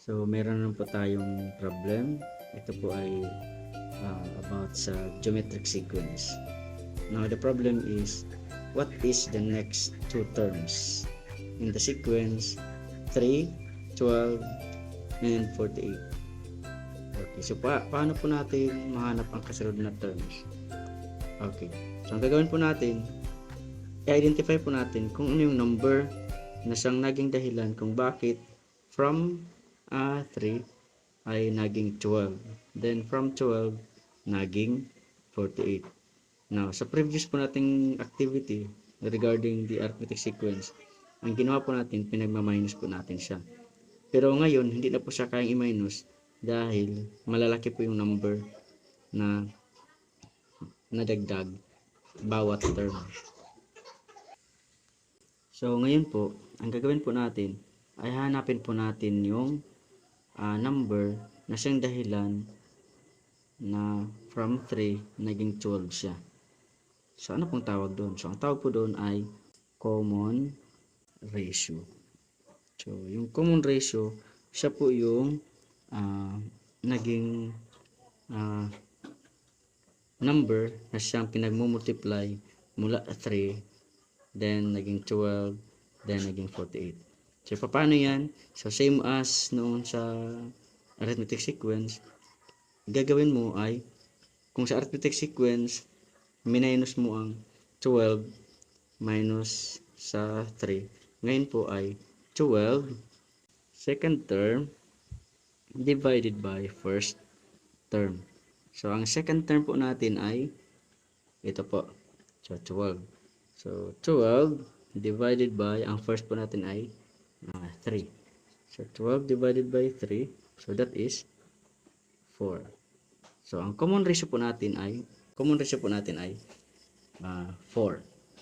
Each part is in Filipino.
So, meron naman po tayong problem. Ito po ay about sa geometric sequence. Now, the problem is, what is the next two terms in the sequence 3, 12, and 48? Okay, so paano po natin mahanap ang kasunod na terms? Okay, so ang gagawin po natin, i-identify po natin kung ano yung number na siyang naging dahilan kung bakit from 3 ay naging 12. Then from 12, naging 48. Now, sa previous po nating activity regarding the arithmetic sequence, ang ginawa po natin, pinagmaminus po natin siya. Pero ngayon, hindi na po siya kayang i-minus dahil malalaki po yung number na nadagdag bawat term. So, ngayon po, ang gagawin po natin ay hanapin po natin yung number na siyang dahilan na from 3 naging 12 siya. So, ano pong tawag doon? So, ang tawag po doon ay common ratio. So, yung common ratio, siya po yung naging number na siyang pinagmumultiply mula 3, then naging 12, then naging 48. So, paano yan? So, same as noon sa arithmetic sequence, gagawin mo ay, kung sa arithmetic sequence, minus mo ang 12 minus sa 3. Ngayon po ay 12 second term divided by first term. So, ang second term po natin ay ito po. So, 12. So, 12 divided by, ang first po natin ay 3. So, 12 divided by 3. So, that is 4. So, ang common ratio po natin ay 4.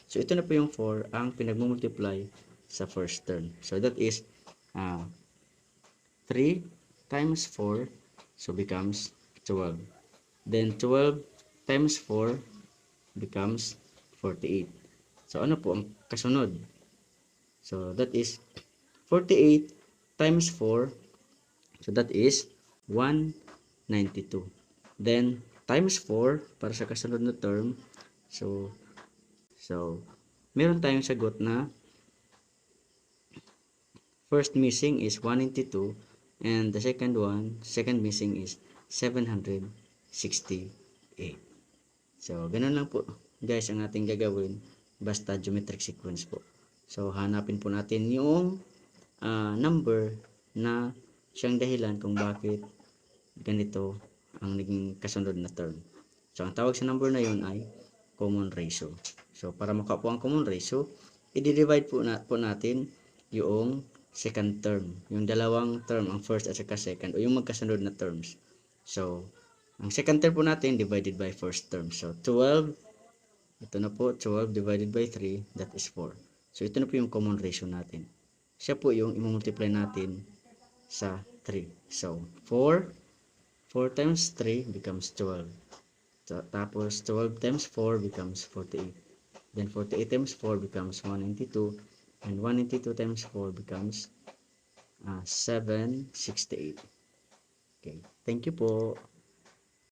So, ito na po yung 4 ang pinagmumultiply sa first term. So, that is 3 times 4, so becomes 12. Then, 12 times 4 becomes 48. So, ano po ang kasunod? So, that is 48 times 4, so that is 192. Then, times 4 para sa kasunod na term. So meron tayong sagot na first missing is 192 and the second missing is 768. So, ganun lang po guys ang ating gagawin basta geometric sequence po. So, hanapin po natin yung number na siyang dahilan kung bakit ganito ang naging kasunod na term. So, ang tawag sa number na yun ay common ratio. So, para makuha po ang common ratio, i-divide po natin yung second term. Yung dalawang term, ang first at saka second, o yung magkasunod na terms. So, ang second term po natin, divided by first term. So, 12, ito na po, 12 divided by 3, that is 4. So, ito na po yung common ratio natin. Siya po yung i-multiply natin sa 3. So, 4 times 3 becomes 12. So, tapos 12 times 4 becomes 48. Then 48 times 4 becomes 192. And 192 times 4 becomes 768. Okay. Thank you po.